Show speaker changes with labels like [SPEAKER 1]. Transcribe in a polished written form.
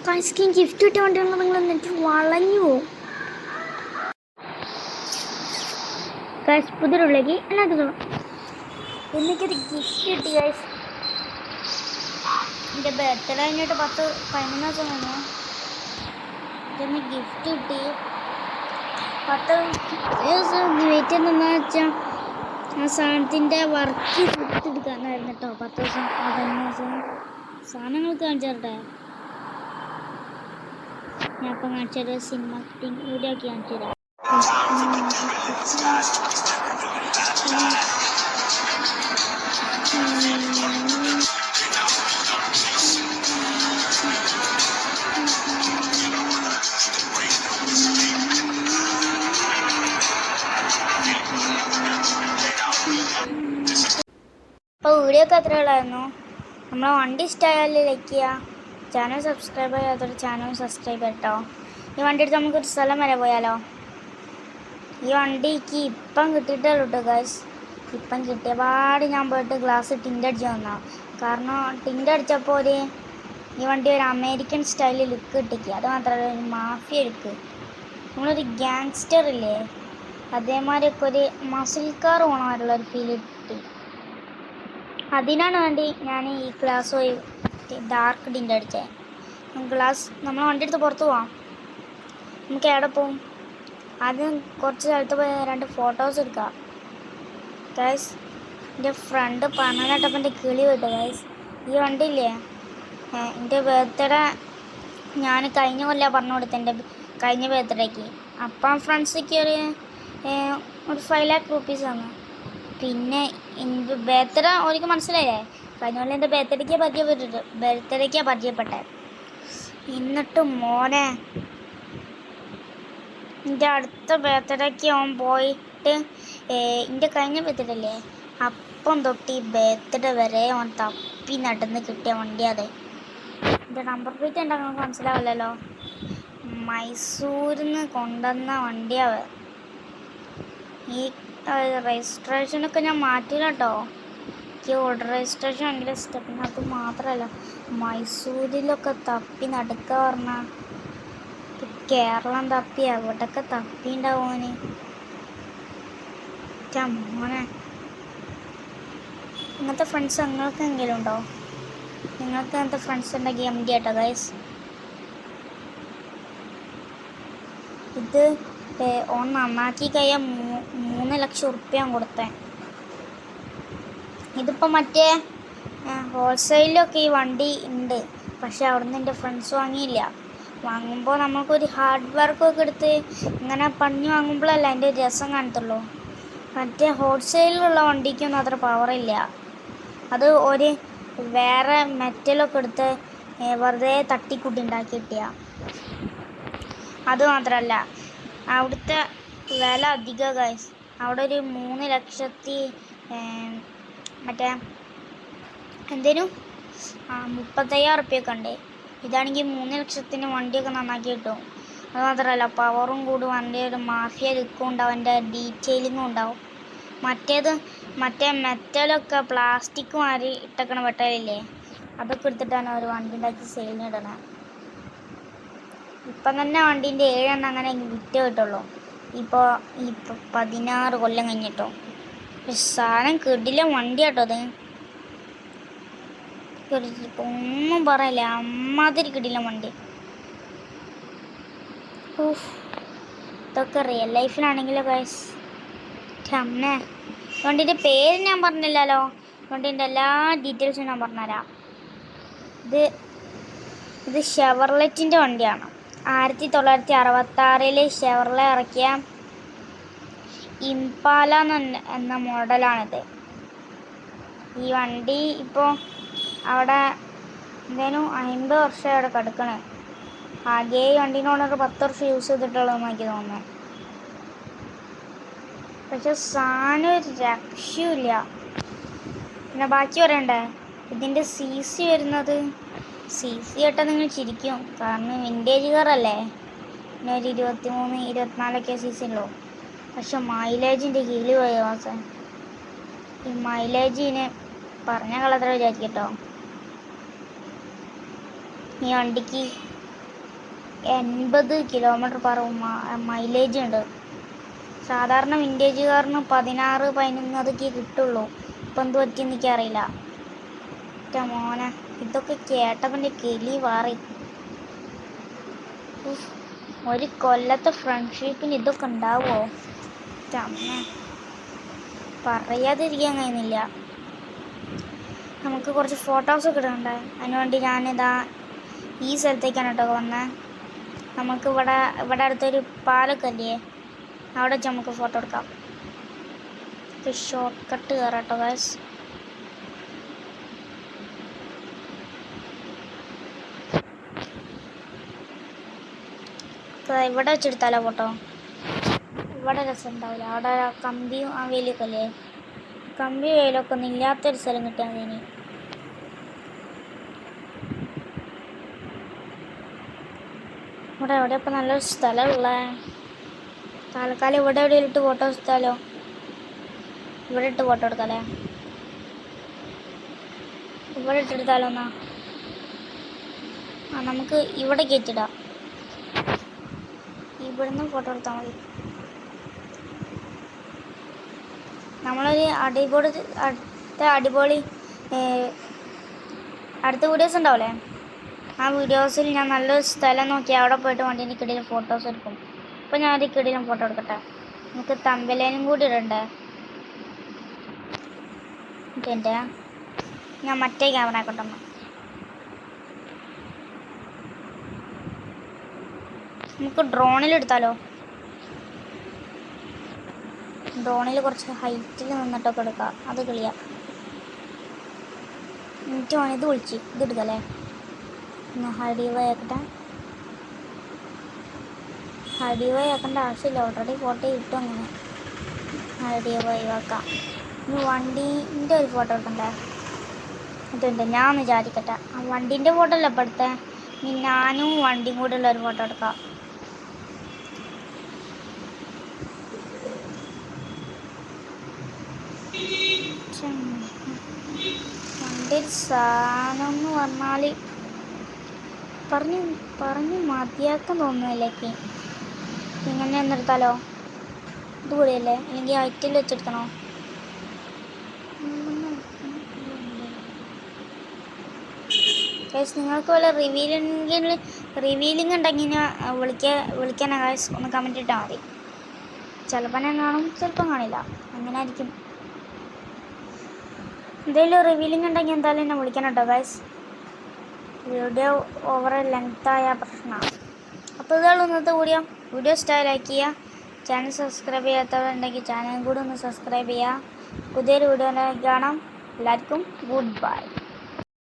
[SPEAKER 1] കഴിക്കാൻ ഗിഫ്റ്റ് കിട്ടാൻ നിങ്ങൾ എന്നിട്ട് വളഞ്ഞു പോവും. ഗൈസ് പുതിയൊരുള്ളിലേക്ക് എല്ലാവർക്കും എനിക്കൊരു ഗിഫ്റ്റ് കിട്ടി ഗൈസ്. എൻ്റെ ബർത്ത്ഡേ കഴിഞ്ഞിട്ട് 10-11 ദിവസം കഴിഞ്ഞു. ഇതൊന്ന് ഗിഫ്റ്റ് കിട്ടി. 10 ദിവസം വെയിറ്റ് ചെയ്യുന്ന വെച്ചാൽ ആ സാധനത്തിൻ്റെ വർക്ക് എടുക്കാനായിരുന്നു കേട്ടോ. 10 ദിവസം 11 ദിവസം സാധനങ്ങൾ കാണിച്ചു തരട്ടെ. ഞാൻ ഇപ്പം കാണിച്ചത് സിനിമാറ്റിക് വീഡിയോ ആക്കി കാണിച്ചു തരാം. അപ്പോൾ വീഡിയോ ഒക്കെ അത്ര ഉള്ളായിരുന്നു. നമ്മളെ വണ്ടി ഇഷ്ടമായാൽ ലൈക്ക് ചെയ്യുക, ചാനൽ സബ്സ്ക്രൈബ് ചെയ്യാത്തൊരു ചാനൽ സബ്സ്ക്രൈബ് കേട്ടോ. ഈ വണ്ടി എടുത്ത് നമുക്കൊരു സ്ഥലം വരെ പോയാലോ. ഈ വണ്ടിക്ക് ഇപ്പം കിട്ടിയിട്ടേ കേട്ടോ ഗൈസ്. ഇപ്പം കിട്ടിയ പാട് ഞാൻ പോയിട്ട് ഗ്ലാസ് ടിൻ്റ് അടിച്ച് വന്നോ. കാരണം ടിൻ്റ് അടിച്ചപ്പോൾ ഈ വണ്ടി ഒരു അമേരിക്കൻ സ്റ്റൈലിൽ ലുക്ക് കിട്ടിക്കുക. അത് മാത്രമല്ല ഒരു മാഫിയ ലുക്ക്. നമ്മളൊരു ഗ്യാങ്സ്റ്റർ ഇല്ലേ, അതേമാതിരിയൊക്കെ ഒരു മസിൽ കാർ പോകണമായിട്ടുള്ളൊരു ഫീൽ കിട്ടി. അതിനാണ് വേണ്ടി ഞാൻ ഈ ഗ്ലാസ് പോയി ഡാർക്ക് ടിൻ്റ് അടിച്ചത്. ഗ്ലാസ് നമ്മൾ വണ്ടി എടുത്ത് പുറത്ത് പോവാം. നമുക്ക് എവിടെ പോവും? ആദ്യം കുറച്ച് സ്ഥലത്ത് പോയി 2 ഫോട്ടോസ് എടുക്കാം ഗൈസ്. എൻ്റെ ഫ്രണ്ട് പറഞ്ഞിട്ടപ്പം എൻ്റെ കിളി വിട്ടു ഗൈസ്. ഈ വണ്ടിയില്ലേ, എൻ്റെ ബർത്ത്ഡേ ഞാൻ കഴിഞ്ഞ കൊല്ലം പറഞ്ഞു കൊടുത്തു, എൻ്റെ കഴിഞ്ഞ ബർത്ത്ഡേക്ക്. അപ്പം ഫ്രണ്ട്സൊക്കെ ഒരു 5 lakh rupees ആണ്. പിന്നെ എൻ്റെ ബർത്ത്ഡേ ഓർക്ക് മനസ്സിലായില്ലേ, കഴിഞ്ഞ കൊല്ലം എൻ്റെ ബർത്ത്ഡേക്കാണ് പരിചയപ്പെട്ടത്. എന്നിട്ട് മോനെ എൻ്റെ അടുത്ത ബർത്ത്ഡേക്ക് അവൻ പോയിട്ട് എൻ്റെ കഴിഞ്ഞ ബർത്ത്ഡേ അല്ലേ, അപ്പം തൊട്ട് ഈ ബർത്ത്ഡേ വരെ അവൻ തപ്പി നടന്ന് കിട്ടിയ വണ്ടിയത്. എൻ്റെ നമ്പർ പ്ലേറ്റ് ഉണ്ട്, നിങ്ങൾക്ക് മനസ്സിലാവില്ലല്ലോ. മൈസൂരിൽ നിന്ന് കൊണ്ടുവന്ന വണ്ടിയാവ്. ഈ രജിസ്ട്രേഷനൊക്കെ ഞാൻ മാറ്റില്ല കേട്ടോ. എനിക്ക് ഓൾഡ് രജിസ്ട്രേഷൻ ഭയങ്കര ഇഷ്ടം. പിന്നെ അത് മാത്രമല്ല, മൈസൂരിലൊക്കെ തപ്പി നടക്കുക പറഞ്ഞാൽ കേരളം തപ്പി എവിടെയൊക്കെ തപ്പിണ്ടാവോന് മോനെ. ഇങ്ങനത്തെ ഫ്രണ്ട്സ് നിങ്ങൾക്ക് എന്തെങ്കിലും ഉണ്ടോ? നിങ്ങൾക്ക് അങ്ങനത്തെ ഫ്രണ്ട്സ് ഉണ്ടെങ്കിൽ എം ഡി ആട്ടോ ഗൈസ്. ഇത് ഓൺ നന്നാക്കി കഴിയാൻ 3 ലക്ഷം ഉറുപ്പ്യ കൊടുത്തേ. ഇതിപ്പോൾ മറ്റേ ഹോൾസെയിലൊക്കെ ഈ വണ്ടി ഉണ്ട്, പക്ഷെ അവിടുന്ന് എൻ്റെ ഫ്രണ്ട്സ് വാങ്ങിയില്ല. വാങ്ങുമ്പോൾ നമുക്കൊരു ഹാർഡ് വർക്കൊക്കെ എടുത്ത് ഇങ്ങനെ പണി വാങ്ങുമ്പോഴല്ല അതിൻ്റെ രസം കാണത്തുള്ളൂ. മറ്റേ ഹോൾസെയിലുള്ള വണ്ടിക്കൊന്നും അത്ര പവറില്ല. അത് ഒരു വേറെ മെറ്റലൊക്കെ എടുത്ത് വെറുതെ തട്ടിക്കൂട്ടി ഉണ്ടാക്കി കിട്ടിയ. അതുമാത്രമല്ല അവിടുത്തെ വില അധികം ഗൈസ്. അവിടെ ഒരു 3 ലക്ഷത്തി മറ്റേ എന്തേനും 35,000 ഉറുപ്പ്യൊക്കെ ഉണ്ട്. ഇതാണെങ്കിൽ 3 ലക്ഷത്തിന് വണ്ടിയൊക്കെ നന്നാക്കി കിട്ടും. അതുമാത്രമല്ല പവറും കൂടും, അതിൻ്റെ ഒരു മാഫിയ ലുക്കും ഉണ്ടാവും, അതിൻ്റെ ഡീറ്റെയിലിങ്ങും ഉണ്ടാവും. മറ്റേ മെറ്റലൊക്കെ പ്ലാസ്റ്റിക് മാറി ഇട്ടേക്കണ വെട്ടലില്ലേ, അതൊക്കെ എടുത്തിട്ടാണ് അവർ വണ്ടി ഉണ്ടാക്കി സെയിലിന് ഇടണത്. ഇപ്പം തന്നെ വണ്ടീൻ്റെ 7 എണ്ണം അങ്ങനെ വിറ്റ് കിട്ടുള്ളൂ. ഇപ്പോൾ 16 കൊല്ലം കഴിഞ്ഞിട്ടോ. സാധനം കിടില വണ്ടി കേട്ടോ. അത് ഒന്നും പറയല്ലേ, അമ്മാതിരി കിടില വണ്ടി. ഇതൊക്കെ റിയൽ ലൈഫിലാണെങ്കിലോ ഗൈസ് അമ്മേ. വണ്ടീൻ്റെ പേര് ഞാൻ പറഞ്ഞില്ലല്ലോ, വണ്ടീൻ്റെ എല്ലാ ഡീറ്റെയിൽസും ഞാൻ പറഞ്ഞുതരാം. ഇത് ഷെവർലെറ്റിൻ്റെ വണ്ടിയാണ്. 1966 ഷെവർലെ ഇറക്കിയ ഇംപാല എന്ന മോഡലാണിത്. ഈ വണ്ടി ഇപ്പോൾ അവിടെ എന്തേലും 50 വർഷം അവിടെ കിടക്കണേ. ആകെ ഈ വണ്ടീനോടൊക്കെ 10 വർഷം യൂസ് ചെയ്തിട്ടുള്ളതെന്ന് എനിക്ക് തോന്നുന്നത്. പക്ഷെ സാധനം ഒരു രക്ഷയില്ല. പിന്നെ ബാക്കി പറയണ്ടേ, ഇതിൻ്റെ CC വരുന്നത് CC കേട്ടാൽ നിങ്ങൾ ചിരിക്കും. കാരണം വിൻറ്റേജ് കാറല്ലേ, പിന്നെ ഒരു 23-24 CC ഉള്ളൂ. പക്ഷെ മൈലേജിൻ്റെ കീഴിൽ പോയ മാസം ഈ മൈലേജിന് പറഞ്ഞ കളത്ര വിചാരിക്കട്ടോ. ഈ വണ്ടിക്ക് 80 km/h മൈലേജ് ഉണ്ട്. സാധാരണ വിൻറ്റേജ് കാറിന് 16-11 അതൊക്കെ കിട്ടുള്ളൂ. ഇപ്പം എന്ത് പറ്റിയെന്ന് എനിക്കറിയില്ല. മോനെ ഇതൊക്കെ കേട്ടപ്പോൾ എൻ്റെ കിളി വാറി. ഒരു കൊല്ലത്തെ ഫ്രണ്ട്ഷിപ്പിന് ഇതൊക്കെ ഉണ്ടാവുമോ? അമ്മ പറയാതിരിക്കാൻ കഴിയുന്നില്ല. നമുക്ക് കുറച്ച് ഫോട്ടോസൊക്കെ ഇടണ്ടേ. അതിനുവേണ്ടി ഞാനിതാ ഈ സ്ഥലത്തേക്കാണ് കേട്ടോ വന്നത്. നമുക്ക് ഇവിടെ അടുത്തൊരു പാലൊക്കെ അല്ലേ, അവിടെ വെച്ച് നമുക്ക് ഫോട്ടോ എടുക്കാം. ഷോർട്ട് കട്ട് കയറാം കേട്ടോ ഗൈസ്. ഇവിടെ വെച്ചെടുത്താലോ ഫോട്ടോ? ഇവിടെ രസം ഉണ്ടാവില്ല. അവിടെ കമ്പിയും ആ വേലിയൊക്കെ അല്ലേ, കമ്പി വേലൊക്കെ ഒന്നും ഇല്ലാത്തൊരു സ്ഥലം കിട്ടിയാൽ മതി. ഇനി ഇവിടെ എവിടെ ഇപ്പം നല്ലൊരു സ്ഥലമുള്ള? തൽക്കാലം ഇവിടെ എവിടെയും ഇട്ട് ഫോട്ടോ എടുത്താലോ? ഇവിടെ ഇട്ട് ഫോട്ടോ എടുക്കാല്ലേ? ഇവിടെ ഇട്ടെടുത്താലോ എന്നാ? നമുക്ക് ഇവിടെ കയറ്റിടാം. ഇവിടുന്ന് ഫോട്ടോ എടുത്താൽ മതി. നമ്മളൊരു അടിപൊളി അടുത്ത വീഡിയോസ് ഉണ്ടാവില്ലേ, ആ വീഡിയോസിൽ ഞാൻ നല്ലൊരു സ്ഥലം നോക്കി അവിടെ പോയിട്ട് വണ്ടീൻ്റെ കിടിലും ഫോട്ടോസ് എടുക്കും. അപ്പോൾ ഞാനൊരു കിടിലും ഫോട്ടോ എടുക്കട്ടെ. നമുക്ക് തമ്പലേനും കൂടി ഇടണ്ടേ? എൻ്റെ ഞാൻ മറ്റേ ക്യാമറ ആക്കട്ടെ. നമുക്ക് ഡ്രോണിൽ എടുത്താലോ? ഡ്രോണിൽ കുറച്ച് ഹൈറ്റിൽ നിന്നിട്ടൊക്കെ എടുക്കാം. അത് കളിയാ. എനിക്ക് വേണം ഇത് വിളിച്ച് ഇത് എടുക്കല്ലേ. ഹൈഡിവൈ ആക്കട്ടെ. ഹൈഡിവൈ ആക്കേണ്ട ആവശ്യമില്ല, ഓൾറെഡി ഫോട്ടോ കിട്ടും. അങ്ങനെ ഹൈഡിവൈ ആക്കാം. ഇനി വണ്ടീൻ്റെ ഒരു ഫോട്ടോ എടുക്കണ്ടേ? ഇതുണ്ട്, ഞാൻ ഒന്ന് വിചാരിക്കട്ടെ. ആ വണ്ടീൻ്റെ ഫോട്ടോ അല്ല ഇപ്പം എടുത്തേ. ഇനി ഞാനും വണ്ടിയും കൂടെ ഉള്ള ഒരു ഫോട്ടോ എടുക്കാം. വണ്ടി സാധനം എന്ന് പറഞ്ഞാൽ പറഞ്ഞ് മതിയാക്കാൻ തോന്നുന്നില്ലേക്ക്. ഇങ്ങനെ ഒന്നെടുത്താലോ? ഇതുകൂടിയല്ലേ? അല്ലെങ്കിൽ ഹൈറ്റിൽ വെച്ചെടുക്കണോ? ഗൈസ് നിങ്ങൾക്ക് വല്ല റിവീലിംഗ് ഉണ്ടെങ്കിൽ വിളിക്കാനാ ഗൈസ്. ഒന്ന് കമൻറ്റ് ഇട്ടാൽ മതി. ചിലപ്പോൾ ഞാൻ കാണും, ചിലപ്പം കാണില്ല. അങ്ങനെ ആയിരിക്കും. എന്തെങ്കിലും റിവീലിംഗ് ഉണ്ടെങ്കിൽ എന്തായാലും എന്നെ വിളിക്കണം കേട്ടോ ഗൈസ്. വീഡിയോ ഓവർ ലെങ്തായ പ്രശ്നമാണ്. അപ്പോൾ ഇതാണ് ഇന്നത്തെ വീഡിയോ ഇഷ്ടമായി ലൈക്ക് ചെയ്യുക. ചാനൽ സബ്സ്ക്രൈബ് ചെയ്യാത്തവരുണ്ടെങ്കിൽ ചാനലും കൂടി ഒന്ന് സബ്സ്ക്രൈബ് ചെയ്യുക. പുതിയൊരു വീഡിയോ കാണാം. എല്ലാവർക്കും ഗുഡ് ബൈ.